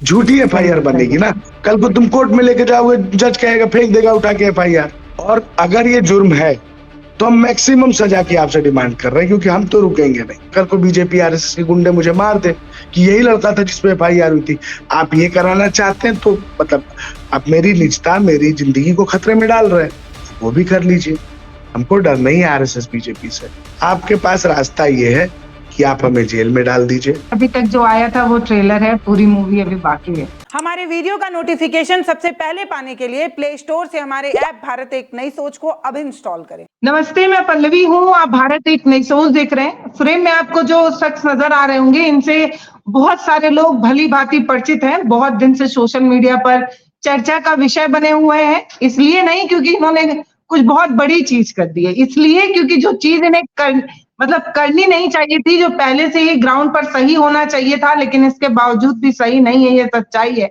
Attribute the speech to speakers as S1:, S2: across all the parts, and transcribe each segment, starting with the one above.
S1: झूठी
S2: सही
S1: एफआईआर बनेगी
S2: बताइए।
S1: ना। कल को तुम कोर्ट में लेके जाओगे, जज कहेगा, फेंक देगा उठा के एफआईआर। और अगर ये जुर्म है तो हम मैक्सिमम सजा की आपसे डिमांड कर रहे हैं, क्योंकि हम तो रुकेंगे नहीं। कल को बीजेपी आरएसएस के गुंडे मुझे मार दे कि यही लड़का था जिसपे एफआईआर हुई थी। आप ये कराना चाहते हैं तो मतलब आप मेरी निजता, मेरी जिंदगी को खतरे में डाल रहे हैं। वो भी कर लीजिए, हमको डर नहीं है आरएसएस बीजेपी से। आपके पास रास्ता ये है कि आप हमें जेल में डाल दीजिए।
S2: अभी तक जो आया था वो ट्रेलर है, पूरी मूवी अभी बाकी है।
S3: हमारे वीडियो का नोटिफिकेशन सबसे पहले पाने के लिए प्ले स्टोर से हमारे ऐप भारत एक नई सोच को अब इंस्टॉल करें।
S2: नमस्ते, मैं पल्लवी हूँ। आप भारत एक नई सोच देख रहे हैं। फ्रेम में आपको जो शख्स नजर आ रहे होंगे, इनसे बहुत सारे लोग भली भांति परिचित हैं। बहुत दिन से सोशल मीडिया पर चर्चा का विषय बने हुए हैं। इसलिए नहीं क्योंकि इन्होंने कुछ बहुत बड़ी चीज कर दी है, इसलिए क्योंकि जो चीज इन्हें करनी नहीं चाहिए थी, जो पहले से ही ग्राउंड पर सही होना चाहिए था, लेकिन इसके बावजूद भी सही नहीं है, ये सच्चाई है।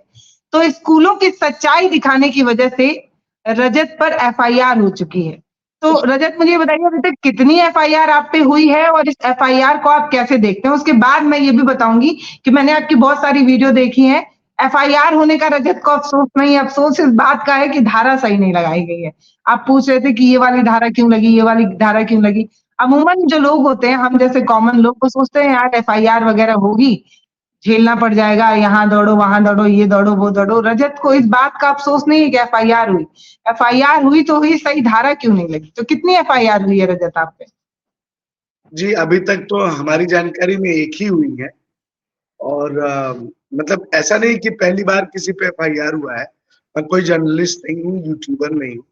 S2: तो स्कूलों की सच्चाई दिखाने की वजह से रजत पर एफआईआर हो चुकी है। तो रजत, मुझे बताइए अभी तक कितनी एफआईआर आप पे हुई है और इस एफआईआर को आप कैसे देखते हैं? उसके बाद मैं ये भी बताऊंगी कि मैंने आपकी बहुत सारी वीडियो देखी है। एफआईआर होने का रजत को अफसोस नहीं, अफसोस इस बात का है कि धारा सही नहीं लगाई गई है। आप पूछ रहे थे कि ये वाली धारा क्यों लगी, ये वाली धारा क्यों लगी। अमूमन जो लोग होते हैं, हम जैसे कॉमन लोग, को सोचते हैं यार एफआईआर वगैरह होगी, झेलना पड़ जाएगा, यहाँ दौड़ो, वहां दौड़ो, ये दौड़ो, वो दौड़ो। रजत को इस बात का अफसोस नहीं है कि एफआईआर हुई। एफआईआर हुई तो हुई, सही धारा क्यों नहीं लगी? तो कितनी एफआईआर हुई है रजत आप पे?
S1: जी, अभी तक तो हमारी जानकारी में एक ही हुई है। और मतलब ऐसा नहीं कि पहली बार किसी पे एफआईआर हुआ है। मैं कोई जर्नलिस्ट नहीं हूँ, यूट्यूबर नहीं हूँ।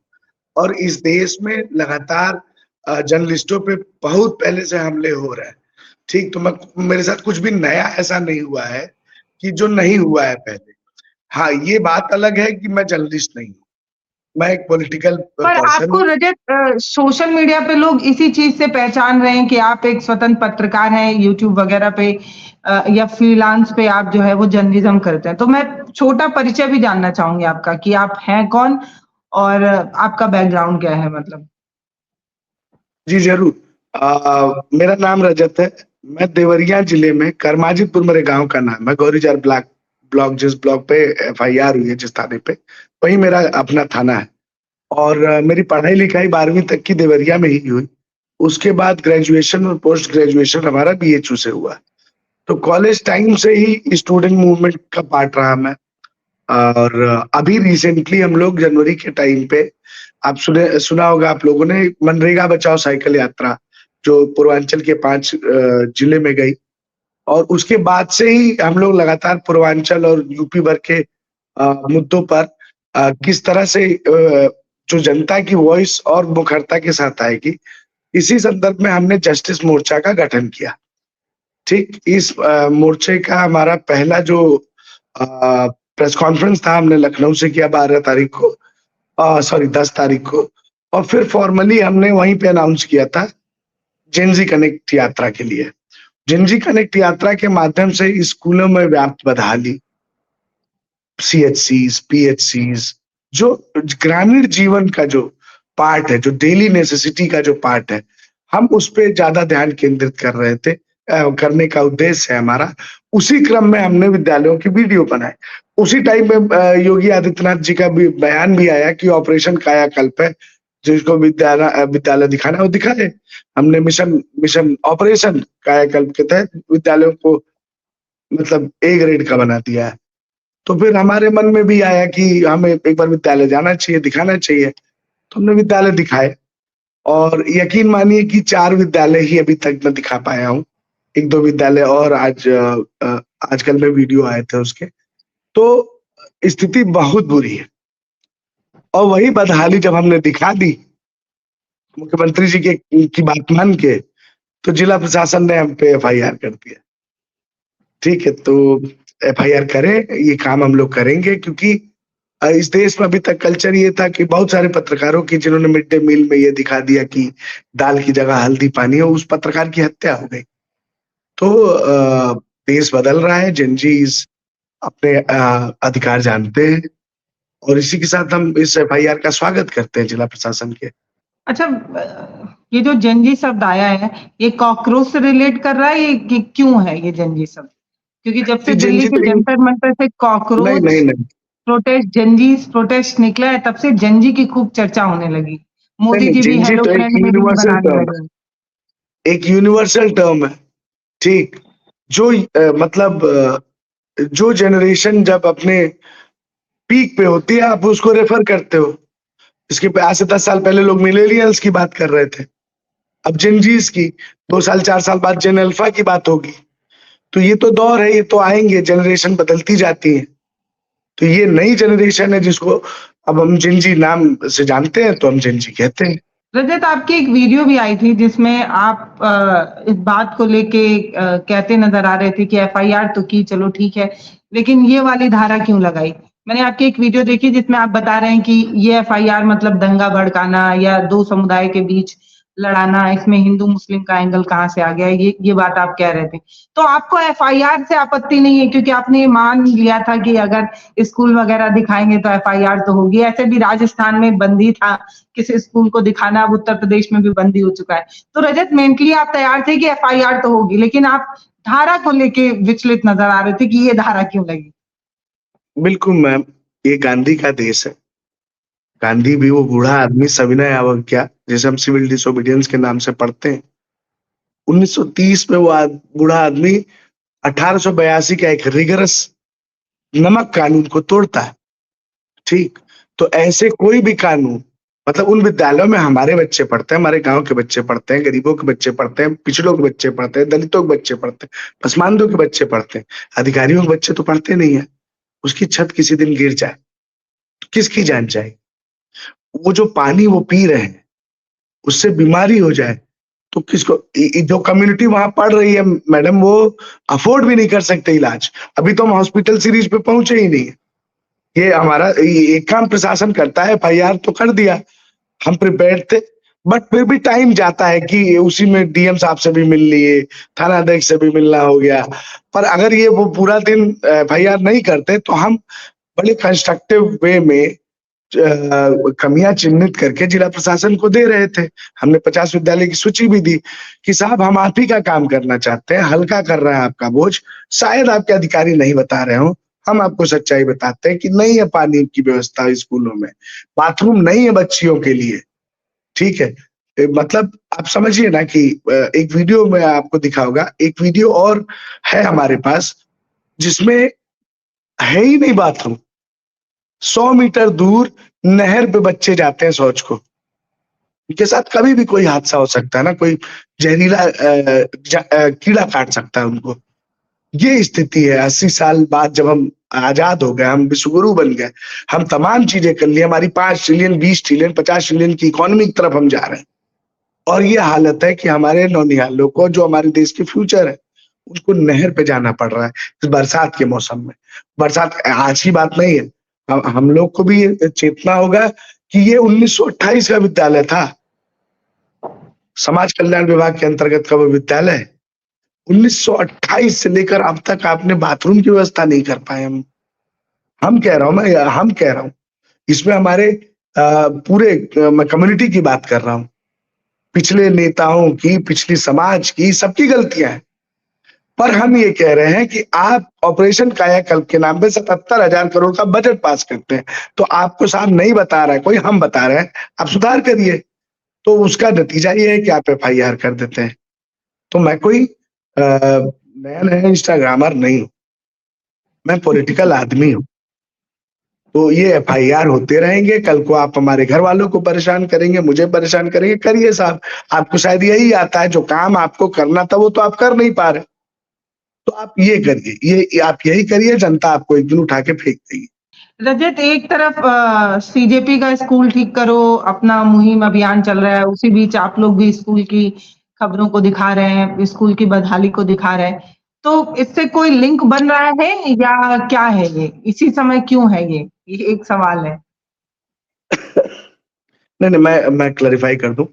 S1: और इस देश में लगातार जर्नलिस्टों पे बहुत पहले से हमले हो रहे हैं। ठीक, तो मैं, मेरे साथ कुछ भी नया ऐसा नहीं हुआ है कि जो नहीं हुआ है पहले। हाँ, ये बात अलग है कि मैं जर्नलिस्ट नहीं हूँ, मैं एक पॉलिटिकल
S2: पर
S1: पर्सन
S2: आपको
S1: हूँ।
S2: रजत सोशल मीडिया पे लोग इसी चीज से पहचान रहे हैं कि आप एक स्वतंत्र पत्रकार हैं, यूट्यूब वगैरह पे या फ्रीलांस पे आप जो है वो जर्नलिज्म करते हैं। तो मैं छोटा परिचय भी जानना चाहूंगी आपका कि आप हैं कौन और आपका बैकग्राउंड क्या है मतलब।
S1: जी जरूर। मेरा नाम रजत है। मैं देवरिया जिले में करमाजीपुर मेरे गांव का नाम है। गौरीजार ब्लॉक जिस ब्लॉक पे एफआईआर हुई है, जिस थाने पे, वही मेरा अपना थाना है। और मेरी पढ़ाई लिखाई 12वीं तक की देवरिया में ही हुई। उसके बाद ग्रेजुएशन और पोस्ट ग्रेजुएशन हमारा बीएचयू से हुआ। तो कॉलेज टाइम से ही स्टूडेंट मूवमेंट का पार्ट रहा मैं। और अभी रिसेंटली हम लोग जनवरी के टाइम पे, आप सुना होगा आप लोगों ने, मनरेगा बचाओ साइकिल यात्रा जो पूर्वांचल के 5 जिले में गई। और उसके बाद से ही हम लोग लगातार पूर्वांचल और यूपी भर के मुद्दों पर किस तरह से जो जनता की वॉइस और मुखरता के साथ आएगी, इसी संदर्भ में हमने जस्टिस मोर्चा का गठन किया। ठीक, इस मोर्चे का हमारा पहला जो प्रेस कॉन्फ्रेंस था, हमने लखनऊ से किया 12 तारीख को, सॉरी 10 तारीख को। और फिर फॉर्मली हमने वहीं पे अनाउंस किया था जेनजी कनेक्ट यात्रा के लिए। जेनजी कनेक्ट यात्रा के माध्यम से स्कूलों में व्याप्त बदहाली, सीएचसीज, पीएचसीज, जो ग्रामीण जीवन का जो पार्ट है, जो डेली नेसेसिटी का जो पार्ट है, हम उस पे ज्यादा ध्यान केंद्रित कर रहे थे। करने का उद्देश्य है हमारा। उसी क्रम में हमने विद्यालयों की वीडियो बनाए। उसी टाइम में योगी आदित्यनाथ जी का भी बयान भी आया कि ऑपरेशन कायाकल्प है, जिसको विद्यालय दिखाना है वो दिखाए। हमने मिशन ऑपरेशन कायाकल्प के तहत विद्यालयों को मतलब ए ग्रेड का बना दिया है। तो फिर हमारे मन में भी आया कि हमें एक बार विद्यालय जाना चाहिए, दिखाना चाहिए। तो हमने विद्यालय दिखाए। और यकीन मानिए कि 4 विद्यालय ही अभी तक मैं दिखा पाया हूँ। 1-2 विद्यालय और आजकल में वीडियो आए थे उसके। तो स्थिति बहुत बुरी है। और वही बदहाली जब हमने दिखा दी मुख्यमंत्री जी की बात मान के, तो जिला प्रशासन ने हम पे एफआईआर कर दिया। ठीक है, तो एफआईआर करें, ये काम हम लोग करेंगे। क्योंकि इस देश में अभी तक कल्चर ये था कि बहुत सारे पत्रकारों की, जिन्होंने मिड डे मील में ये दिखा दिया कि दाल की जगह हल्दी पानी हो, उस पत्रकार की हत्या हो गई। तो देश बदल रहा है, जेनजीज अपने अधिकार जानते हैं। और इसी के साथ हम इस एफआईआर का स्वागत करते हैं जिला प्रशासन के।
S2: अच्छा, ये जो जंजी शब्द आया है, ये कॉकरोच से रिलेट कर रहा है, ये क्यों है ये जंजी शब्द? क्योंकि जब से
S1: जी,
S2: दिल्ली
S1: जनजी
S2: के
S1: तो
S2: जंतर मंतर से
S1: नहीं,
S2: कॉकरोच
S1: नहीं, नहीं।
S2: प्रोटेस्ट, जनजीस प्रोटेस्ट निकला है, तब से जनजी की खूब चर्चा होने लगी।
S1: नहीं,
S2: मोदी
S1: नहीं,
S2: जी भी
S1: जनजी
S2: हेलो
S1: तो एक
S2: फ्रेंड में रील
S1: यूनिवर्सल
S2: बनाने
S1: टर्म
S2: लगे।
S1: है, एक यूनिवर्सल टर्म है, ठीक? जो मतलब जो जनरेशन जब अपने पीक पे होती है, आप उसको रेफर करते हो। इसके आज से 10 साल पहले लोग मिलेनियल्स की बात कर रहे थे, अब जेनजीज की, 2 साल 4 साल बाद जेन अल्फा की बात होगी। तो ये तो दौर है, ये तो आएंगे, जनरेशन बदलती जाती है। तो ये नई जनरेशन है जिसको अब हम जेनजी नाम से जानते हैं, तो हम जेनजी कहते हैं।
S2: रजत, आपकी एक वीडियो भी आई थी जिसमें आप इस बात को लेके कहते नजर आ रहे थे कि एफआईआर तो की, चलो ठीक है, लेकिन ये वाली धारा क्यों लगाई? मैंने आपकी एक वीडियो देखी जिसमें आप बता रहे हैं कि ये एफआईआर मतलब दंगा भड़काना या दो समुदाय के बीच लड़ाना, इसमें हिंदू मुस्लिम का एंगल कहाँ से आ गया, ये बात आप कह रहे थे। तो आपको एफआईआर से आपत्ति नहीं है, क्योंकि आपने ये मान लिया था कि अगर स्कूल वगैरह दिखाएंगे तो एफआईआर तो होगी। ऐसे भी राजस्थान में बंदी था किसी स्कूल को दिखाना, अब उत्तर प्रदेश में भी बंदी हो चुका है। तो रजत, मेंटली आप तैयार थे कि एफआईआर तो होगी, लेकिन आप धारा को लेके विचलित नजर आ रहे थे कि ये धारा क्यों लगी?
S1: बिल्कुल मैम, ये गांधी का देश है। गांधी भी वो बूढ़ा आदमी सविनय अवज्ञा, जैसे हम सिविल डिसोबीडियंस के नाम से पढ़ते हैं, 1930 में वो बूढ़ा आदमी 1882 का एक रिगरस नमक कानून को तोड़ता है, ठीक? तो ऐसे कोई भी कानून, मतलब उन विद्यालयों में हमारे बच्चे पढ़ते हैं, हमारे गांव के बच्चे पढ़ते हैं, गरीबों के बच्चे पढ़ते हैं, पिछड़ों के बच्चे पढ़ते हैं, दलितों के बच्चे पढ़ते हैं, पसमानदों के बच्चे पढ़ते हैं, अधिकारियों के बच्चे तो पढ़ते नहीं है। उसकी छत किसी दिन गिर जाए तो किसकी जान जाएगी? वो जो पानी वो पी रहे हैं उससे बीमारी हो जाए तो किसको? जो कम्युनिटी वहां पढ़ रही है मैडम, वो अफोर्ड भी नहीं कर सकते इलाज। अभी तो हम हॉस्पिटल सीरीज पे पहुंचे ही नहीं है। ये हमारा एक काम प्रशासन करता है, एफआईआर तो कर दिया, हम प्रिपेयर्ड थे, बट फिर भी टाइम जाता है कि उसी में डीएम साहब से भी मिल लिए, थाना अध्यक्ष से भी मिलना हो गया। पर अगर ये वो पूरा दिन एफआईआर नहीं करते तो हम बड़े कंस्ट्रक्टिव वे में कमियां चिन्हित करके जिला प्रशासन को दे रहे थे। हमने 50 विद्यालय की सूची भी दी कि साहब हम आप ही का काम करना चाहते हैं, हल्का कर रहे हैं आपका बोझ, शायद आपके अधिकारी नहीं बता रहे हो, हम आपको सच्चाई बताते हैं कि नहीं है पानी की व्यवस्था स्कूलों में, बाथरूम नहीं है बच्चियों के लिए, ठीक है? मतलब आप समझिए ना कि एक वीडियो में आपको दिखा होगा, एक वीडियो और है हमारे पास जिसमें है ही नहीं बाथरूम, 100 मीटर दूर नहर पे बच्चे जाते हैं शौच को। उनके साथ कभी भी कोई हादसा हो सकता है ना, कोई जहरीला कीड़ा काट सकता है उनको। ये स्थिति है। 80 साल बाद जब हम आजाद हो गए, हम विश्वगुरु बन गए, हम तमाम चीजें कर ली, हमारी 5 ट्रिलियन 20 ट्रिलियन 50 ट्रिलियन की इकोनॉमी की तरफ हम जा रहे हैं, और ये हालत है कि हमारे नौनिहालों को, जो हमारे देश के फ्यूचर है, उनको नहर पे जाना पड़ रहा है इस बरसात के मौसम में। बरसात आज की बात नहीं है, हम लोग को भी ये चेतना होगा कि ये 1928 का विद्यालय था, समाज कल्याण विभाग के अंतर्गत का वो विद्यालय है। 1928 से लेकर अब तक आपने बाथरूम की व्यवस्था नहीं कर पाए। हम कह रहा हूं, हम कह रहा हूं, इसमें हमारे पूरे मैं कम्युनिटी की बात कर रहा हूं, पिछले नेताओं की, पिछली समाज की, सबकी गलतियां हैं। पर हम ये कह रहे हैं कि आप ऑपरेशन कायाकल्प के नाम पे 77,000 करोड़ का बजट पास करते हैं, तो आपको साहब नहीं बता रहा है कोई, हम बता रहे हैं, आप सुधार करिए। तो उसका नतीजा ये है कि आप एफआईआर कर देते हैं। तो मैं कोई नया नया इंस्टाग्रामर नहीं हूं, मैं पॉलिटिकल आदमी हूं। तो ये एफआईआर होते रहेंगे, कल को आप हमारे घर वालों को परेशान करेंगे, मुझे परेशान करेंगे, करिए साहब, आपको शायद यही आता है, जो काम आपको करना था वो तो आप कर नहीं पा रहे, तो आप ये करिए, ये आप यही करिए, जनता आपको एक दिन उठा के फेंक देगी।
S2: रजत, एक तरफ सीजेपी का स्कूल ठीक करो अपना मुहिम अभियान चल रहा है, उसी बीच आप लोग भी स्कूल की खबरों को दिखा रहे हैं, स्कूल की बदहाली को दिखा रहे हैं, तो इससे कोई लिंक बन रहा है या क्या है ये? इसी समय क्यों है ये एक सवाल है।
S1: नहीं नहीं, मैं क्लैरिफाई कर दूं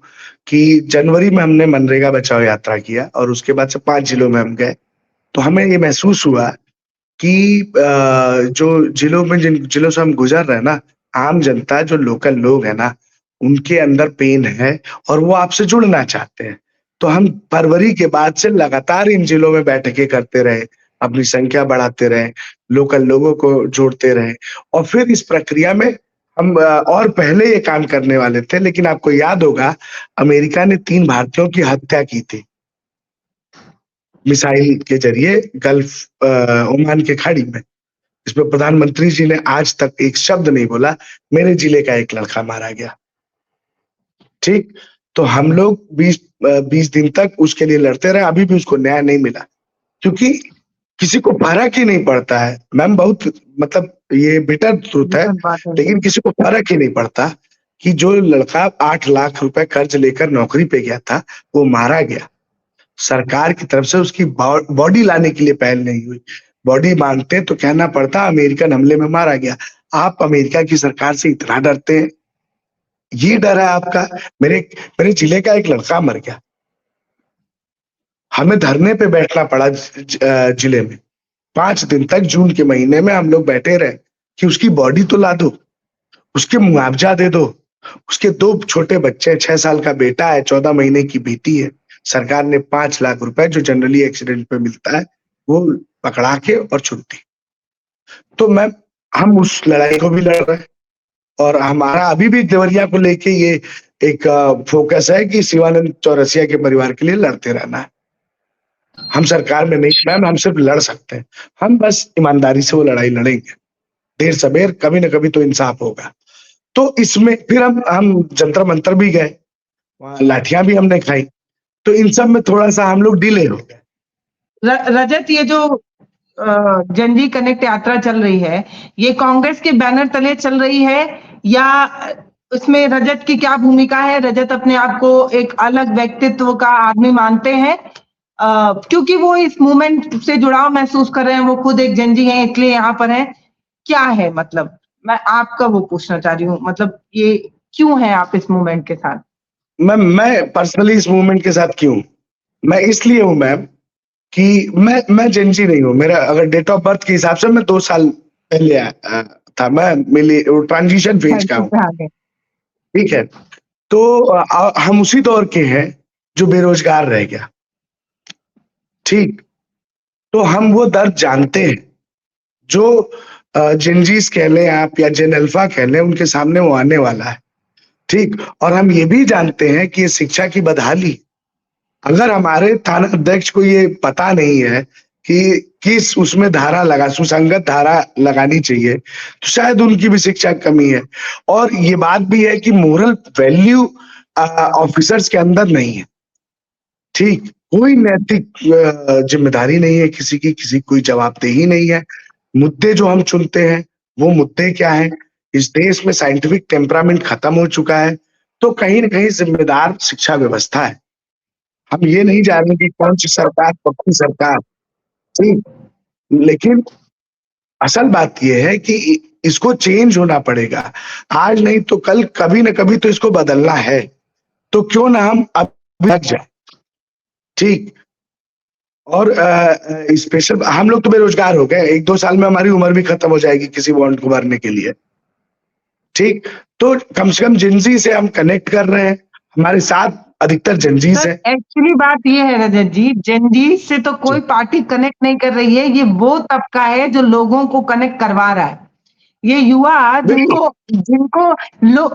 S1: कि जनवरी में हमने मनरेगा बचाओ यात्रा किया और उसके बाद से 5 जिलों में हम गए, तो हमें ये महसूस हुआ कि जो जिलों में, जिन जिलों से हम गुजर रहे हैं ना, आम जनता, जो लोकल लोग है ना, उनके अंदर पेन है और वो आपसे जुड़ना चाहते हैं। तो हम फरवरी के बाद से लगातार इन जिलों में बैठकें करते रहे, अपनी संख्या बढ़ाते रहें, लोकल लोगों को जोड़ते रहें और फिर इस प्रक्रिया में हम और पहले ये काम करने वाले थे, लेकिन आपको याद होगा अमेरिका ने 3 भारतीयों की हत्या की थी। मिसाइल के ज़रिए गल्फ ओमान की खाड़ी में। इसमें प्रधानमंत्री जी ने आज तक एक शब्द नहीं बोला, मेरे जिले का एक लड़का मारा गया। ठीक? तो हम लोग 20 दिन तक उसके लिए लड़ते रहे, अभी भी उसको न्याय नहीं मिला। क्योंकि किसी को फ़र्क ही नहीं पड़ता है। मैम बहुत मतलब ये बिटर ट्रुथ है, लेकिन किसी को फ़र्क ही नहीं पड़ता कि जो लड़का 8 लाख रुपए कर्ज लेकर नौकरी पे गया था, वो मारा गया। सरकार की तरफ से उसकी बॉडी लाने के लिए पहल नहीं हुई। बॉडी मांगते तो कहना पड़ता अमेरिकन हमले में मारा गया। आप अमेरिका की सरकार से इतना डरते हैं? ये डर है आपका? मेरे जिले का एक लड़का मर गया। हमें धरने पे बैठना पड़ा जिले में। 5 दिन तक जून के महीने में हम लोग बैठे रहे कि उसकी बॉडी तो ला दो, उसके मुआवजा दे दो। उसके 2 छोटे बच्चे, 6 साल का बेटा है, 14 महीने की बेटी है। सरकार ने 5 लाख रुपए जो जनरली एक्सीडेंट पे मिलता है, वो पकड़ा के और छुट्टी। तो मैम हम उस लड़ाई को भी लड़ रहे हैं और हमारा अभी भी देवरिया को लेके ये एक फोकस है कि शिवानंद चौरसिया के परिवार के लिए लड़ते रहना है। हम सरकार में नहीं मैम, हम सिर्फ लड़ सकते हैं। हम बस ईमानदारी से वो लड़ाई लड़ेंगे। देर सबेर कभी न कभी तो इंसाफ होगा। तो इसमें फिर हम जंतर मंतर भी गए, वहां लाठियां भी हमने खाई। तो इन सब में थोड़ा-सा हम लोग डिले हो गए।
S2: रजत, ये जो जनजी कनेक्ट यात्रा चल रही है, ये कांग्रेस के बैनर तले चल रही है या इसमें रजत की क्या भूमिका है? रजत अपने आप को एक अलग व्यक्तित्व का आदमी मानते हैं क्योंकि वो इस मूवमेंट से जुड़ाव महसूस कर रहे हैं, वो खुद एक जनजी हैं इसलिए यहाँ पर हैं। क्या है मतलब? मैं आपका वो पूछना चाह रही हूँ, मतलब ये क्यों है आप इस मूवमेंट के साथ?
S1: मैं पर्सनली इस मूवमेंट के साथ क्यों? मैं इसलिए हूँ मैम कि मैं जेनजी नहीं हूँ। मेरा अगर डेट ऑफ बर्थ के हिसाब से मैं 2 साल पहले था। मैं मेरी ट्रांजिशन फेज का हूँ। ठीक है? तो हम उसी दौर के हैं जो बेरोजगार रह गया। ठीक? तो हम वो दर्द जानते हैं जो जेनजीज कह लें आप या जेन अल्फा कह लें, उनके सामने वो आने वाला है। ठीक? और हम ये भी जानते हैं कि ये शिक्षा की बदहाली, अगर हमारे थाना अध्यक्ष को ये पता नहीं है कि किस उसमें सुसंगत धारा लगानी चाहिए, तो शायद उनकी भी शिक्षा कमी है। और ये बात भी है कि मोरल वैल्यू ऑफिसर्स के अंदर नहीं है। ठीक? कोई नैतिक जिम्मेदारी नहीं है किसी की, कोई जवाबदेही नहीं है। मुद्दे जो हम चुनते हैं, वो मुद्दे क्या हैं? इस देश में साइंटिफिक टेम्परामेंट खत्म हो चुका है, तो कहीं न कहीं जिम्मेदार शिक्षा व्यवस्था है। हम ये नहीं जान कि कौन सी सरकार, पक्की सरकार, ठीक? लेकिन असल बात ये है कि इसको चेंज होना पड़ेगा। आज नहीं तो कल, कभी न कभी तो इसको बदलना है। तो क्यों ना हम अब लग जाए। ठीक? और स्पेशल हम लोग तो बेरोजगार हो गए। 1-2 साल में हमारी उम्र भी खत्म हो जाएगी किसी बॉन्ड को भरने के लिए। ठीक? तो कम से कम जेनजी से हम कनेक्ट कर रहे हैं। हमारे साथ अधिकतर जेनजीज है।
S2: एक्चुअली बात ये है रजत जी, जेनजी से तो कोई पार्टी कनेक्ट नहीं कर रही है। ये वो तबका है जो लोगों को कनेक्ट करवा रहा है। ये युवा जिनको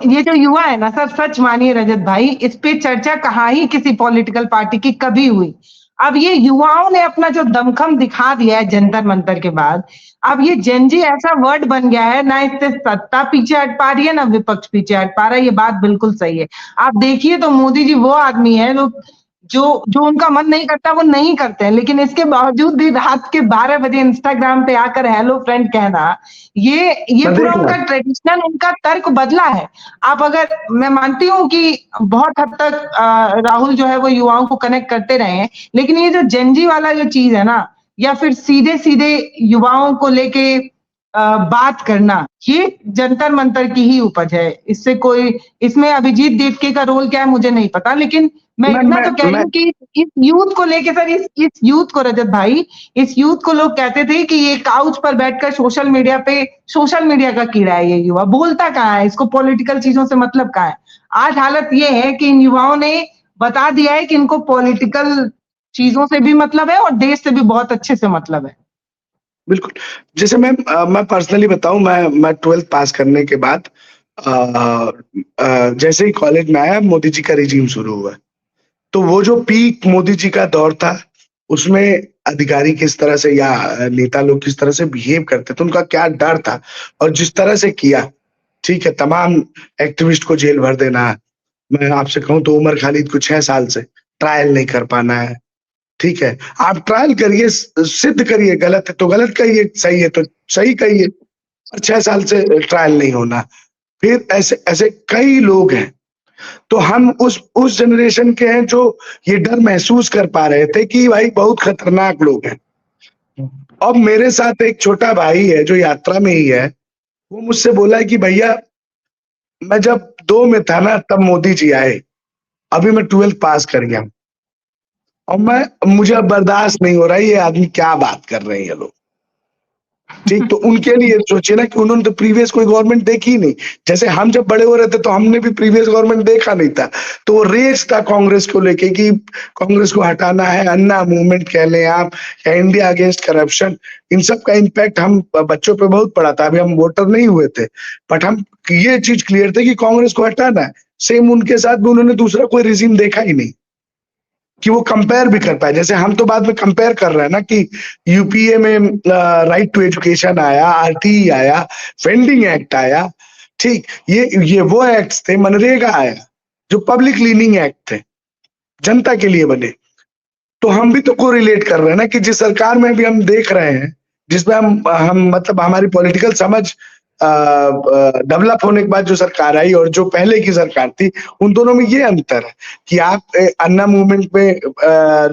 S2: ये जो युवा है ना सर, सच मानिए रजत भाई, इस पे चर्चा कहाँ ही किसी पॉलिटिकल पार्टी की कभी हुई। अब ये युवाओं ने अपना जो दमखम दिखा दिया है जंतर मंतर के बाद, अब ये जेनजी ऐसा वर्ड बन गया है, ना इससे सत्ता पीछे हट पा रही है, ना विपक्ष पीछे हट पा रहा है। ये बात बिल्कुल सही है। आप देखिए तो मोदी जी वो आदमी है जो उनका मन नहीं करता वो नहीं करते हैं, लेकिन इसके बावजूद भी रात के 12 बजे इंस्टाग्राम पे आकर हेलो फ्रेंड कहना, ये पूरा उनका ट्रेडिशनल, उनका तर्क बदला है। आप अगर, मैं मानती हूँ कि बहुत हद तक राहुल जो है वो युवाओं को कनेक्ट करते रहे हैं, लेकिन ये जो जेनजी वाला जो चीज है ना, या फिर सीधे सीधे युवाओं को लेके बात करना, ये जंतर मंतर की ही उपज है। इससे कोई, इसमें अभिजीत देवके का रोल क्या है मुझे नहीं पता, लेकिन मैं इतना तो कह रही हूँ कि इस यूथ को लेके सर, इस यूथ को रजत भाई, इस यूथ को लोग कहते थे कि ये काउच पर बैठकर सोशल मीडिया का कीड़ा है। ये युवा बोलता कहाँ है, इसको पॉलिटिकल चीजों से मतलब कहाँ है। आज हालत ये है कि इन युवाओं ने बता दिया है कि इनको पॉलिटिकल चीजों से भी मतलब है और देश से भी बहुत अच्छे से मतलब है।
S1: बिल्कुल। जैसे मैं पर्सनली बताऊँ, मैं 12th पास करने के बाद जैसे ही कॉलेज में आया, मोदी जी का रिजीम शुरू हुआ। तो वो जो पीक मोदी जी का दौर था, उसमें अधिकारी किस तरह से या नेता लोग किस तरह से बिहेव करते थे, उनका क्या डर था और जिस तरह से किया, ठीक है, तमाम एक्टिविस्ट को जेल भर देना। मैं आपसे कहूँ तो उमर खालिद को 6 साल से ट्रायल नहीं कर पाना है, ठीक है? आप ट्रायल करिए, सिद्ध करिए, गलत है तो गलत कहिए, सही है तो सही कहिए, और 6 साल से ट्रायल नहीं होना। फिर ऐसे ऐसे कई लोग हैं। तो हम उस जनरेशन के हैं जो ये डर महसूस कर पा रहे थे कि भाई बहुत खतरनाक लोग हैं। अब मेरे साथ एक छोटा भाई है जो यात्रा में ही है, वो मुझसे बोला है कि भैया, मैं जब 2 में था ना तब मोदी जी आए, अभी मैं 12th पास कर गया हूँ और मुझे अब बर्दाश्त नहीं हो रहा है, ये आदमी क्या बात कर रहे हैं ये लोग। ठीक, तो उनके लिए सोचिए ना कि उन्होंने तो प्रीवियस कोई गवर्नमेंट देखी ही नहीं। जैसे हम जब बड़े हो रहे थे तो हमने भी प्रीवियस गवर्नमेंट देखा नहीं था। तो वो रेज था कांग्रेस को लेके कि कांग्रेस को हटाना है, अन्ना मूवमेंट कह लें आप या इंडिया अगेंस्ट करप्शन, इन सब का इम्पैक्ट हम बच्चों पे बहुत पड़ा था। अभी हम वोटर नहीं हुए थे, बट हम ये चीज क्लियर थे कि कांग्रेस को हटाना है। सेम उनके साथ भी उन्होंने दूसरा कोई रिजीम देखा ही नहीं कि वो कंपेयर भी कर पाए। जैसे हम तो बाद में कंपेयर कर रहे हैं ना कि यूपीए में राइट टू एजुकेशन आया, आरटीई आया, वेंडिंग एक्ट आया, ठीक, ये वो एक्ट्स थे, मनरेगा आया, जो पब्लिक लीनिंग एक्ट थे, जनता के लिए बने। तो हम भी तो कोरिलेट कर रहे हैं ना कि जिस सरकार में भी हम देख रहे हैं, जिसमें हम मतलब हमारी पॉलिटिकल समझ डेवलप होने के बाद जो सरकार आई और जो पहले की सरकार थी, उन दोनों में ये अंतर है कि आप अन्ना मूवमेंट में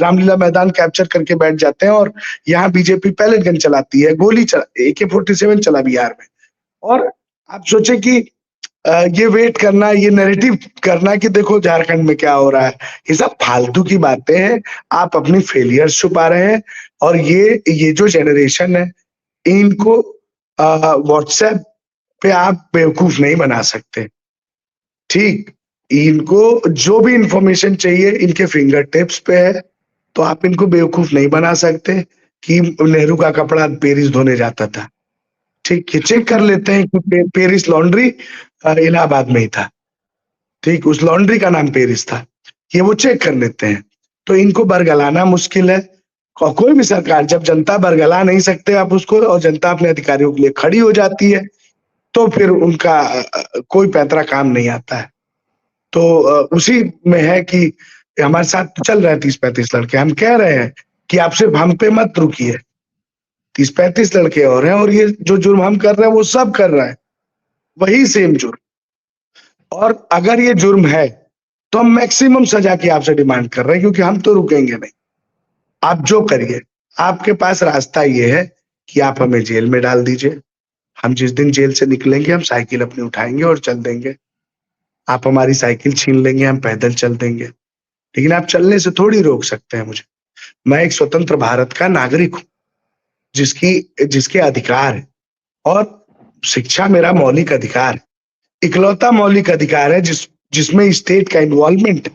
S1: रामलीला मैदान कैप्चर करके बैठ जाते हैं और यहाँ बीजेपी पैलेट गन चलाती है, गोली AK-47 चला बिहार में। और आप सोचे कि ये वेट करना, ये नैरेटिव करना कि देखो झारखंड में क्या हो रहा है, ये सब फालतू की बातें हैं। आप अपनी फेलियर्स छुपा रहे हैं और ये जो जनरेशन है, इनको व्हाट्सएप पे आप बेवकूफ नहीं बना सकते, ठीक? इनको जो भी इंफॉर्मेशन चाहिए इनके फिंगर टिप्स पे है, तो आप इनको बेवकूफ नहीं बना सकते कि नेहरू का कपड़ा पेरिस धोने जाता था। ठीक है, चेक कर लेते हैं कि पेरिस लॉन्ड्री इलाहाबाद में ही था, ठीक, उस लॉन्ड्री का नाम पेरिस था, ये वो चेक कर लेते हैं। तो इनको बरगलाना मुश्किल है। कोई भी सरकार, जब जनता बरगला नहीं सकते आप उसको और जनता अपने अधिकारियों के लिए खड़ी हो जाती है, तो फिर उनका कोई पैतरा काम नहीं आता है। तो उसी में है कि हमारे साथ चल रहे हैं 30-35 लड़के। हम कह रहे हैं कि आप सिर्फ हम पे मत रुकिए, 30-35 लड़के और हैं और ये जो जुर्म हम कर रहे हैं वो सब कर रहा है, वही सेम जुर्म। और अगर ये जुर्म है तो हम मैक्सिमम सजा की आपसे डिमांड कर रहे हैं, क्योंकि हम तो रुकेंगे नहीं। आप जो करिए, आपके पास रास्ता ये है कि आप हमें जेल में डाल दीजिए। हम जिस दिन जेल से निकलेंगे हम साइकिल अपनी उठाएंगे और चल देंगे। आप हमारी साइकिल छीन लेंगे, हम पैदल चल देंगे, लेकिन आप चलने से थोड़ी रोक सकते हैं मुझे। मैं एक स्वतंत्र भारत का नागरिक हूँ, जिसके अधिकार है, और शिक्षा मेरा मौलिक अधिकार है, इकलौता मौलिक अधिकार है जिसमें स्टेट का इन्वॉल्वमेंट है,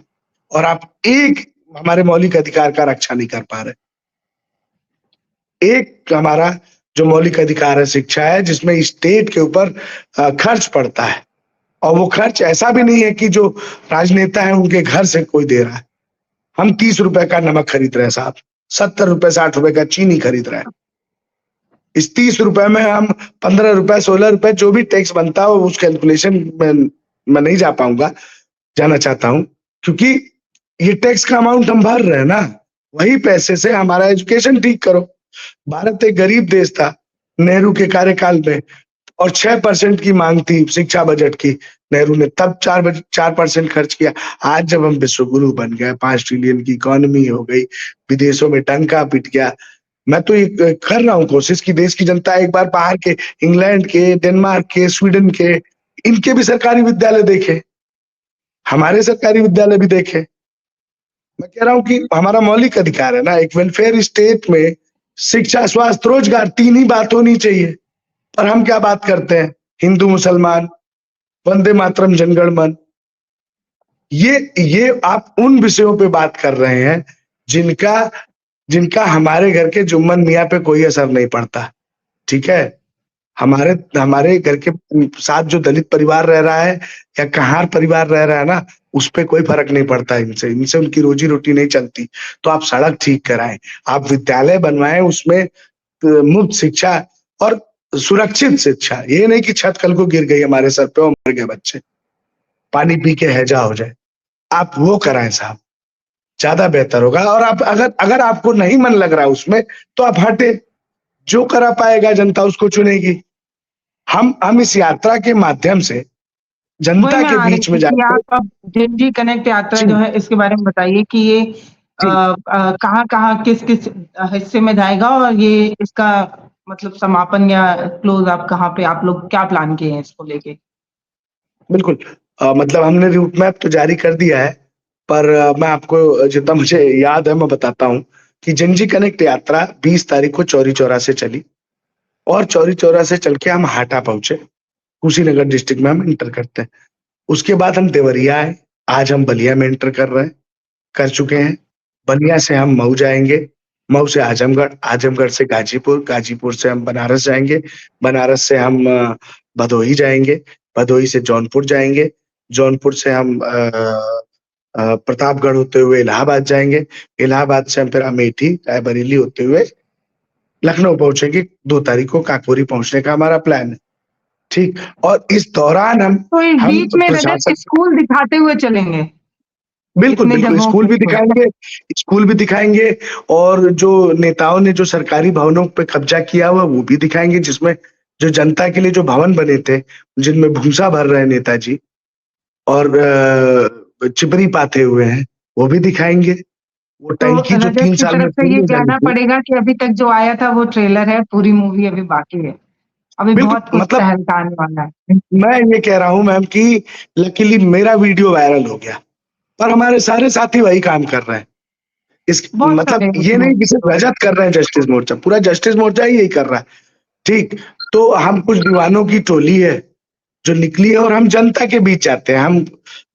S1: और आप एक हमारे मौलिक अधिकार का रक्षा नहीं कर पा रहे। एक हमारा जो मौलिक अधिकार है शिक्षा है, जिसमें स्टेट के ऊपर खर्च पड़ता है, और वो खर्च ऐसा भी नहीं है कि जो राजनेता है उनके घर से कोई दे रहा है। हम 30 रुपए का नमक खरीद रहे हैं साहब, 70 रुपए 60 रुपए का चीनी खरीद रहे हैं। इस 30 रुपए में हम 15 रुपए 16 रुपए जो भी टैक्स बनता हो, उस कैलकुलेशन में मैं नहीं जाना चाहता हूं, क्योंकि ये टैक्स का अमाउंट हम भर रहे हैं ना, वही पैसे से हमारा एजुकेशन ठीक करो। भारत एक गरीब देश था नेहरू के कार्यकाल में, और 6% की मांग थी शिक्षा बजट की। नेहरू ने तब 4% खर्च किया। आज जब हम विश्व गुरु बन गए, 5 ट्रिलियन की इकोनॉमी हो गई, विदेशों में टंका पिट गया, मैं तो ये कर रहा हूँ कोशिश कि देश की जनता एक बार बाहर के, इंग्लैंड के, डेनमार्क के, स्वीडन के, इनके भी सरकारी विद्यालय देखे, हमारे सरकारी विद्यालय भी देखे। मैं कह रहा हूँ कि हमारा मौलिक अधिकार है ना, एक वेलफेयर स्टेट में शिक्षा, स्वास्थ्य, रोजगार, 3 ही बात होनी चाहिए। पर हम क्या बात करते हैं, हिंदू मुसलमान, वंदे मातरम, जनगण मन। ये आप उन विषयों पे बात कर रहे हैं जिनका हमारे घर के जुम्मन मियाँ पे कोई असर नहीं पड़ता। ठीक है? हमारे हमारे घर के साथ जो दलित परिवार रह रहा है या कहार परिवार रह रहा है ना, उस पे कोई फर्क नहीं पड़ता इनसे, इनसे उनकी रोजी रोटी नहीं चलती। तो आप सड़क ठीक कराएं, आप विद्यालय बनवाएं, उसमें मुफ्त शिक्षा और सुरक्षित शिक्षा। ये नहीं कि छत कल को गिर गई हमारे सर पे और मर गए बच्चे, पानी पी के हैजा हो जाए। आप वो कराएं साहब, ज्यादा बेहतर होगा। और आप अगर अगर आपको नहीं मन लग रहा है उसमें, तो आप हटे। जो करा पाएगा जनता उसको चुनेगी। हम इस यात्रा के माध्यम से
S2: वही
S1: जनता
S2: मैं
S1: के
S2: आ रही
S1: बीच में
S2: थी कि
S1: जाकर
S2: आप अब जेएनजी कनेक्ट यात्रा
S1: जी,
S2: जो है इसके बारे में बताइए कि ये
S1: जी,
S2: कहाँ-कहाँ किस-किस हिस्से में जाएगा और ये इसका मतलब समापन या क्लोज आप कहाँ पे आप लोग क्या प्लान किए हैं इसको लेके?
S1: बिल्कुल। मतलब हमने रूट मैप तो जारी कर दिया है, पर मैं आपको जितना मुझे याद है मैं बताता हूँ कि जेएनजी कनेक्ट यात्रा 20 तारीख को चौरी चौरा से चली और चौरी चौरा से चल के हम हाटा पहुँचे। कुशीनगर डिस्ट्रिक्ट में हम एंटर करते हैं। उसके बाद हम देवरिया आए, आज हम बलिया में एंटर कर चुके हैं। बलिया से हम मऊ जाएँगे, मऊ से आजमगढ़, आजमगढ़ से गाजीपुर, गाजीपुर से हम बनारस जाएँगे, बनारस से हम भदोही जाएँगे, भदोही से जौनपुर जाएँगे, जौनपुर से हम प्रतापगढ़ होते हुए इलाहाबाद जाएँगे, इलाहाबाद से हम फिर अमेठी, रायबरेली होते हुए लखनऊ पहुँचेंगे। 2 तारीख को काकोरी पहुँचने का हमारा प्लान है, ठीक? और इस दौरान
S2: तो इस
S1: हम
S2: बीच में रजत
S1: प्रशासन
S2: स्कूल दिखाते हुए चलेंगे,
S1: बिल्कुल,
S2: इतने
S1: बिल्कुल,
S2: जगहों पे तो।
S1: स्कूल भी दिखाएँगे और जो नेताओं ने जो सरकारी भवनों पे कब्ज़ा किया हुआ, वो भी दिखाएँगे, जिसमें जो जनता के लिए जो भवन बने थे, जिनमें भूसा भर रहे हैं नेताजी और चिपरी पाथे हुए हैं, वो भी दिखाएँगे। वो
S2: तो
S1: टंकी जो
S2: रजत
S1: 3
S2: की
S1: साल में
S2: तरफ से
S1: पूरी
S2: ये
S1: हो जानी
S2: कहना
S1: थी
S2: पड़ेगा कि अभी तक जो आया था वो ट्रेलर है, पूरी मूवी अभी बाकी है। अभी
S1: बिल्कुल,
S2: बहुत कुछ
S1: मतलब
S2: तहलका आने वाला है।
S1: मैं ये कह रहा हूँ मैम कि लकीली मेरा वीडियो वायरल हो गया और हमारे सारे साथी वही काम कर रहे हैं। इस
S2: बहुत सारे
S1: मतलब ये नहीं
S2: लोग
S1: कि सिर्फ रजत कर रहे हैं जस्टिस मोर्चा, पूरा जस्टिस मोर्चा ही यही कर रहा है, ठीक? तो हम कुछ दीवानों की टोली है, जो निकली है और हम जनता के बीच जाते हैं। हम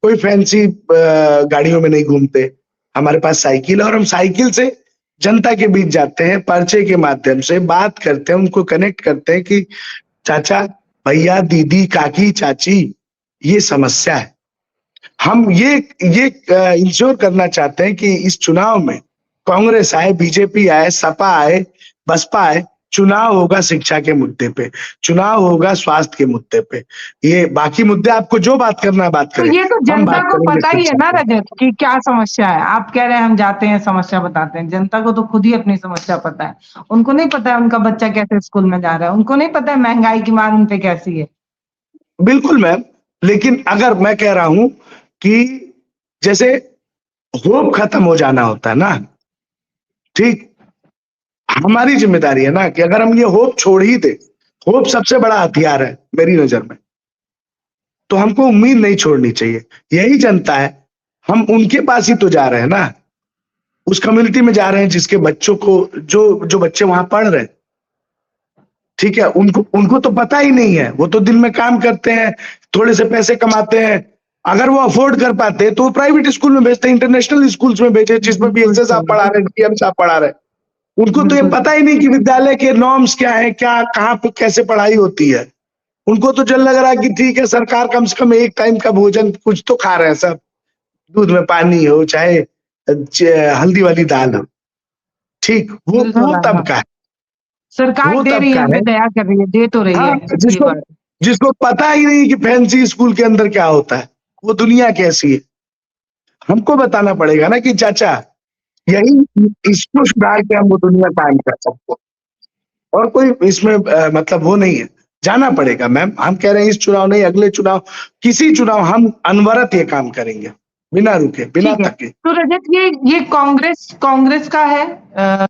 S1: कोई फैंसी गाड़ियों में नहीं घूमते, हमारे पास साइकिल है और हम साइकिल से जनता के बीच जाते हैं, पर्चे के माध्यम से बात करते हैं, उनको कनेक्ट करते हैं कि चाचा, भैया, दीदी, काकी, चाची, ये समस्या है। हम ये इंश्योर करना चाहते हैं कि इस चुनाव में कांग्रेस आए, बीजेपी आए, सपा आए, बसपा आए, चुनाव होगा शिक्षा के मुद्दे पे, चुनाव होगा स्वास्थ्य के मुद्दे पे। ये बाकी मुद्दे आपको जो बात करना है बात
S2: तो
S1: करें,
S2: ये तो
S1: हम
S2: जनता
S1: बात
S2: को
S1: करेंगे
S2: पता ही है
S1: शिक्षा
S2: ना
S1: पे।
S2: रजत कि क्या समस्या है। आप कह रहे हैं हम जाते हैं समस्या बताते हैं, जनता को तो खुद ही अपनी समस्या पता है। उनको नहीं पता है उनका बच्चा कैसे स्कूल में जा रहा है, उनको नहीं पता है महंगाई की मार उन पे कैसी है।
S1: बिल्कुल मैम, लेकिन अगर मैं कह रहा हूँ कि जैसे होप खत्म हो जाना होता है ना, ठीक? हमारी ज़िम्मेदारी है ना कि अगर हम ये होप छोड़ ही दें, होप सबसे बड़ा हथियार है मेरी नज़र में, तो हमको उम्मीद नहीं छोड़नी चाहिए। यही जनता है, हम उनके पास ही तो जा रहे हैं ना, उस कम्युनिटी में जा रहे हैं जिसके बच्चों को जो बच्चे वहाँ पढ़ रहे हैं, ठीक है? उनको उनको तो पता ही नहीं है, वो तो दिन में काम करते हैं, थोड़े से पैसे कमाते हैं। अगर वो अफोर्ड कर पाते तो वो प्राइवेट स्कूल में भेजते, इंटरनेशनल स्कूल्स में भेजे जिसमें
S2: बिल्कुल
S1: बीएसए साहब
S2: सही,
S1: पढ़ा रहे हैं, डीएम साहब पढ़ा रहे हैं। उनको तो ये
S2: बिल्कुल
S1: पता
S2: सही।
S1: ही नहीं कि विद्यालय के नॉर्म्स क्या है, क्या कहाँ पे कैसे पढ़ाई होती है। उनको तो चल लग रहा है कि ठीक है सरकार कम से कम एक टाइम का भोजन कुछ तो खा रहे हैं सब, दूध में पानी हो चाहे हल्दी वाली दाल हो, ठीक? वो
S2: बिल्कुल हाँ।
S1: तबका है,
S2: सरकार
S1: वो
S2: दे रही है,
S1: तबका
S2: इन
S1: है,
S2: पे दया कर रही है, दे तो रही
S1: हाँ,
S2: है, ये
S1: जिसको
S2: बात।
S1: जिसको पता ही नहीं कि फैंसी स्कूल के अंदर क्या होता है, वो दुनिया कैसी है। हमको बताना पड़ेगा ना कि चाचा यही इसको सुधार के हम वो दुनिया कायम कर सकते हैं। और कोई इसमें मतलब वो नहीं है, जाना पड़ेगा मैम। हम कह रहे हैं इस चुनाव नहीं, अगले चुनाव, किसी चुनाव हम अनवरत ये काम करेंगे, बिना रुके, बिना
S2: ठीक है।
S1: थके।
S2: तो रजत ये कांग्रेस का है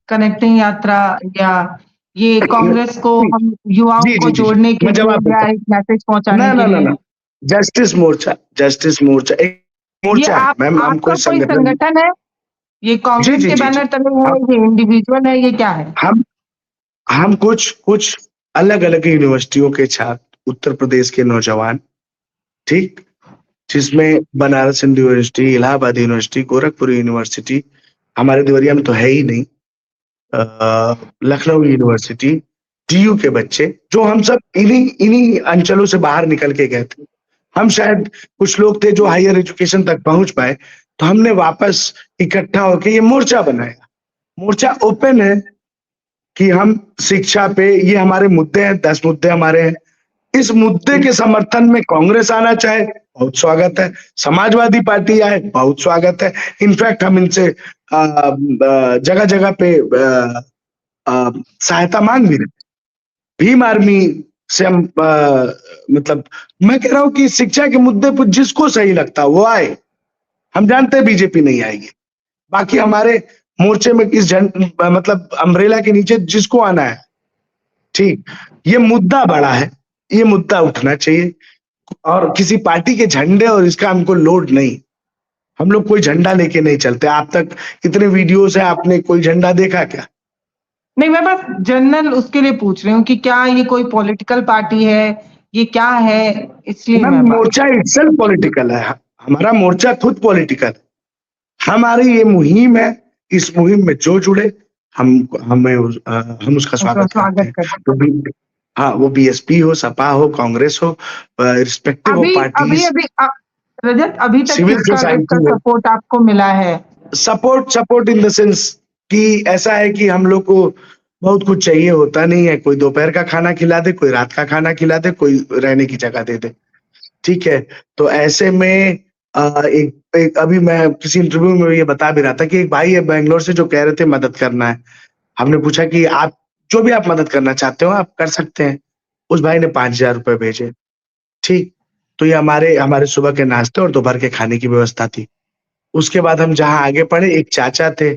S2: कनेक्टिंग यात्रा या ये कांग्रेस को हम युवाओं
S1: जी,
S2: को
S1: जी, जी, जी।
S2: जोड़ने के
S1: मैं
S2: लिए
S1: जवाब
S2: या
S1: देता
S2: एक मैसेज
S1: हूँ।
S2: पहुंचाने
S1: ना,
S2: के
S1: ना, ना,
S2: लिए
S1: ना। जस्टिस मोर्चा एक
S2: ये
S1: मोर्चा है
S2: आप
S1: मैम, हम
S2: आपका
S1: कोई
S2: कोई
S1: संगठन
S2: संगठन है? ये
S1: जी,
S2: कांग्रेस
S1: जी,
S2: के
S1: जी, जी।
S2: बैनर तले है,
S1: हम
S2: ये इंडिविजुअल है, ये क्या है?
S1: हम हम कुछ अलग-अलग यूनिवर्सिटियों के छात्र, उत्तर प्रदेश के नौजवान, ठीक? जिसमें Banaras Hindu university, Allahabad university, Gorakhpur university, हमारे देवरिया में तो है ही नहीं। लखनऊ यूनिवर्सिटी, DU के बच्चे, जो हम सब इन्हीं अंचलों से बाहर निकल के गए थे। हम शायद कुछ लोग थे जो हायर एजुकेशन तक पहुंच पाए, तो हमने वापस इकट्ठा होकर ये मोर्चा बनाया। मोर्चा ओपन है कि हम शिक्षा पे, ये हमारे मुद्दे हैं, 10 मुद्दे हमारे हैं। इस मुद्दे के समर्थन में कांग्रेस आना चाहे, बहुत स्वागत है। समाजवादी पार्टी आए, बहुत स्वागत है। इनफैक्ट हम इनसे जगह जगह पे सहायता मांग भी रहे। भीम आर्मी से हम मतलब मैं कह रहा हूं कि शिक्षा के मुद्दे पर जिसको सही लगता वो आए। हम जानते हैं बीजेपी नहीं आएगी। बाकी हमारे मोर्चे में इस मतलब अम्ब्रेला के नीचे जिसको आना है, ठीक, ये मुद्दा बड़ा है, ये मुद्दा उठना चाहिए। और किसी पार्टी के झंडे और इसका हमको लोड नहीं। हम लोग कोई झंडा लेके नहीं चलते। आप तक इतने वीडियोस है, आपने कोई झंडा देखा क्या?
S2: नहीं, मैं बस जनरल उसके लिए पूछ रही हूँ कि क्या ये कोई पॉलिटिकल पार्टी है, ये क्या है, इसलिए मैं
S1: मोर्चा इटसेल्फ पॉलिटिकल है। हमारा मोर्चा खुद पॉलिटिकल है। हमारी ये मुहिम है, इस मुहिम में जो जुड़े हम उसका स्वागत करते हैं। तो हाँ, वो बीएसपी हो, सपा हो, कांग्रेस हो, रिस्पेक्टिव ऑफ पार्टीज।
S2: रजत, अभी तक
S1: सिविल
S2: किसका
S1: सोसाइटी
S2: सपोर्ट आपको मिला है?
S1: सपोर्ट इन द सेंस कि ऐसा है कि हम लोग को बहुत कुछ चाहिए होता नहीं है। कोई दोपहर का खाना खिला दे, कोई रात का खाना खिला दे, कोई रहने की जगह दे दे, ठीक है। तो ऐसे में एक अभी मैं किसी इंटरव्यू में ये बता भी रहा था कि एक भाई है बेंगलोर से जो कह रहे थे मदद करना है। हमने पूछा कि आप जो भी आप मदद करना चाहते हो आप कर सकते हैं। उस भाई ने 5,000 रुपए भेजे, ठीक। तो ये हमारे सुबह के नाश्ते और दोपहर के खाने की व्यवस्था थी। उसके बाद हम जहाँ आगे बढ़े, एक चाचा थे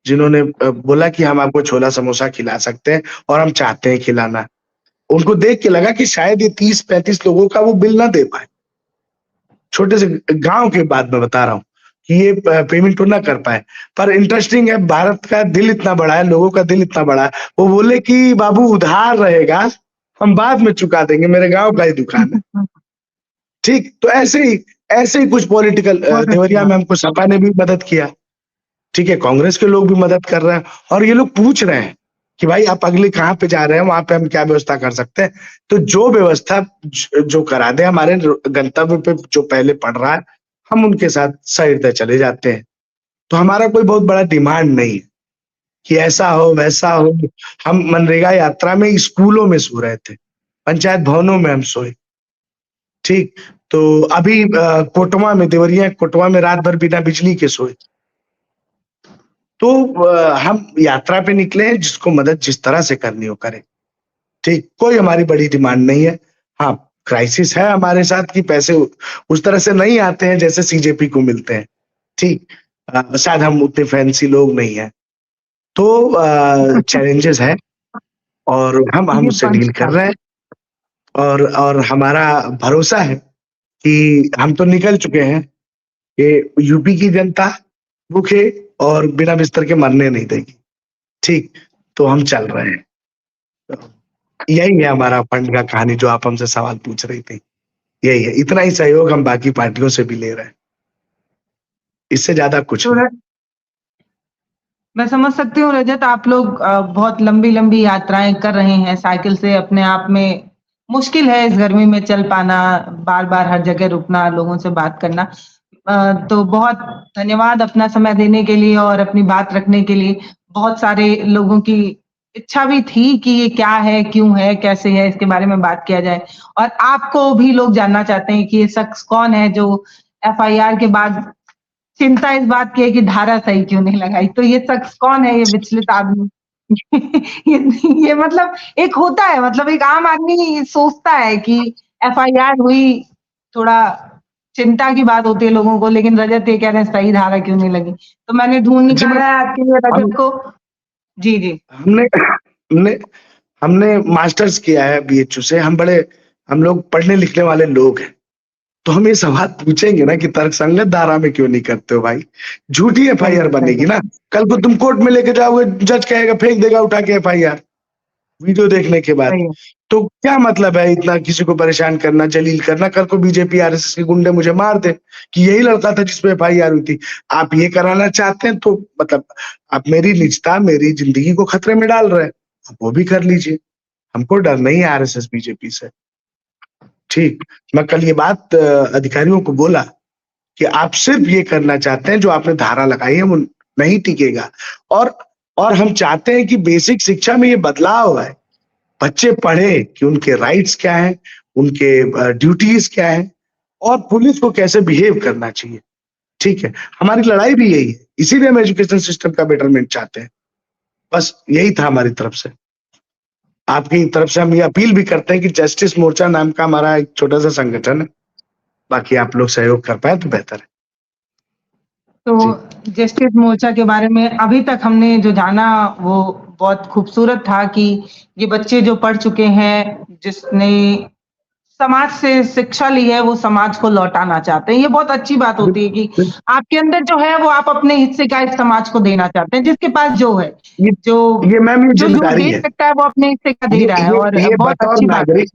S1: जिन्होंने बोला कि हम आपको छोला समोसा खिला सकते हैं और हम चाहते हैं खिलाना। उनको देख के लगा कि शायद ये 30-35 लोगों का वो बिल ना दे पाए। छोटे से गांव के बात मैं बता रहा हूँ कि ये पेमेंट तो ना कर पाए। पर इंटरेस्टिंग है, भारत का दिल इतना बड़ा है, लोगों का दिल इतना बड़ा है। वो बोले कि बाबू उधार रहेगा, हम बाद में चुका देंगे, मेरे गांव का ही दुकान है, ठीक। तो ऐसे ही कुछ पॉलिटिकल देवरिया में हमको सपा ने भी मदद किया, ठीक है। कांग्रेस के लोग भी मदद कर रहे हैं और ये लोग पूछ रहे हैं कि भाई आप अगले कहाँ पे जा रहे हैं, वहां पे हम क्या व्यवस्था कर सकते हैं। तो जो व्यवस्था जो करा दे हमारे गंतव्य पे जो पहले पड़ रहा है, हम उनके साथ सहित चले जाते हैं। तो हमारा कोई बहुत बड़ा डिमांड नहीं है कि ऐसा हो वैसा हो। हम मनरेगा यात्रा में स्कूलों में सो रहे थे, पंचायत भवनों में हम सोए, ठीक। तो अभी कोटवा में, देवरिया कोटवा में रात भर बिना बिजली के सोए। तो हम यात्रा पे निकले हैं, जिसको मदद जिस तरह से करनी हो करे, ठीक। कोई हमारी बड़ी डिमांड नहीं है। हाँ, क्राइसिस है हमारे साथ कि पैसे उस तरह से नहीं आते हैं जैसे सीजेपी को मिलते हैं, ठीक। शायद हम उतने फैंसी लोग नहीं है, तो चैलेंजेस है और हम उससे डील कर रहे हैं। और हमारा भरोसा है कि हम तो निकल चुके हैं कि यूपी की जनता भूखे और बिना बिस्तर के मरने नहीं देगी, ठीक। तो हम चल रहे हैं। यही है हमारा फंड का कहानी, जो आप हमसे सवाल पूछ रही थी। यही है, इतना ही सहयोग हम बाकी पार्टियों से भी ले रहे हैं, इससे ज्यादा कुछ नहीं।
S2: मैं समझ सकती हूँ रजत, आप लोग बहुत लंबी लंबी यात्राएं कर रहे हैं साइकिल से। अपने आप में मुश्किल है इस गर्मी में चल पाना, बार बार हर जगह रुकना, लोगों से बात करना। तो बहुत धन्यवाद अपना समय देने के लिए और अपनी बात रखने के लिए। बहुत सारे लोगों की इच्छा भी थी कि ये क्या है, क्यों है, कैसे है, इसके बारे में बात किया जाए। और आपको भी लोग जानना चाहते हैं कि ये शख्स कौन है जो एफआईआर के बाद चिंता इस बात की है कि धारा सही क्यों नहीं लगाई। तो ये शख्स कौन है, ये विचलित आदमी? ये मतलब एक होता है, मतलब एक आम आदमी सोचता है कि एफआईआर हुई, थोड़ा चिंता की बात होती है लोगों को, लेकिन रजत ये कह रहे हैं सही धारा क्यों नहीं लगी। तो मैंने ढूंढ निकाला है आपके लिए रजत को। जी जी,
S1: हमने मास्टर्स किया है बीएचयू से। हम लोग पढ़ने लिखने वाले लोग हैं। तो हम ये सवाल पूछेंगे ना कि तर्कसंगत धारा में क्यों नहीं करते हो भाई। झूठी एफआईआर बनेगी ना, कल को तुम कोर्ट में लेके जाओगे, जज कहेगा, फेंक देगा उठा के एफआईआर वीडियो देखने के बाद। तो क्या मतलब है इतना किसी को परेशान करना, जलील करना। कल को बीजेपी आरएसएस के गुंडे मुझे मार दे कि यही लड़का था जिसपे एफआईआर हुई थी। आप ये कराना चाहते हैं तो मतलब आप मेरी निजता, मेरी जिंदगी को खतरे में डाल रहे हैं। आप वो भी कर लीजिए, हमको डर नहीं है आरएसएस बीजेपी से। ठीक, मैं कल ये बात अधिकारियों को बोला कि आप सिर्फ ये करना चाहते हैं जो आपने धारा लगाई है वो नहीं टिकेगा। और हम चाहते हैं कि बेसिक शिक्षा में ये बदलाव आए, बच्चे पढ़े कि उनके राइट्स क्या हैं, उनके ड्यूटीज क्या हैं और पुलिस को कैसे बिहेव करना चाहिए। ठीक है, हमारी लड़ाई भी यही है, इसीलिए हम एजुकेशन सिस्टम का बेटरमेंट चाहते हैं। बस यही था हमारी तरफ से। आपकी तरफ से हम ये अपील भी करते हैं कि जस्टिस मोर्चा नाम का हमारा एक छोटा सा संगठन है, बाकी आप लोग सहयोग कर पाए तो बेहतर है।
S2: तो जस्टिस मोर्चा के बारे में अभी तक हमने जो जाना वो बहुत खूबसूरत था कि ये बच्चे जो पढ़ चुके हैं, जिसने समाज से शिक्षा ली है, वो समाज को लौटाना चाहते हैं। ये बहुत अच्छी बात होती है कि आपके अंदर जो है वो आप अपने हिस्से का इस समाज को देना चाहते हैं, जिसके पास जो है,
S1: ये मैम ये
S2: जो
S1: जिम्मेदारी
S2: दे
S1: है।
S2: सकता है वो अपने हिस्से का दे रहा है और
S1: ये
S2: बहुत अच्छी बात है।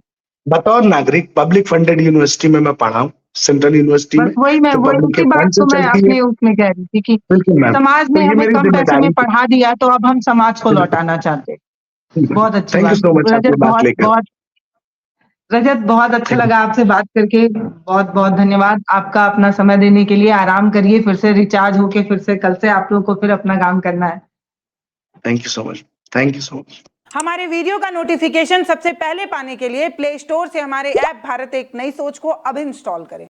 S1: बतौर नागरिक पब्लिक फंडेड यूनिवर्सिटी में मैं पढ़ा हूँ, सेंट्रल यूनिवर्सिटी में।
S2: बस वही
S1: पब्लिक के
S2: बात
S1: फंड से
S2: तो मैं
S1: चलती है।
S2: अपने उसमें कह रही थी कि
S1: बिल्कुल मैम,
S2: समाज ने
S1: तो ये
S2: हमें
S1: मेरी
S2: कम पैसे में
S1: जिम्मेदारी
S2: पढ़ा दिया तो अब हम समाज को लौटाना चाहते हैं। बहुत अच्छी
S1: थैंक यू
S2: बात।
S1: सो मच आपकी बात लेकर।
S2: रजत, बहुत अच्छा
S1: Thank you.
S2: लगा आपसे बात करके। बहुत धन्यवाद आपका अपना समय देने के लिए। आराम करिए, फिर से रिचार्ज होके फिर से कल से आप लोग को फिर अपना काम करना है।
S1: Thank you so much. Thank you so much.
S3: हमारे वीडियो का नोटिफिकेशन सबसे पहले पाने के लिए प्ले स्टोर से हमारे ऐप भारत एक नई सोच को अब इंस्टॉल करें।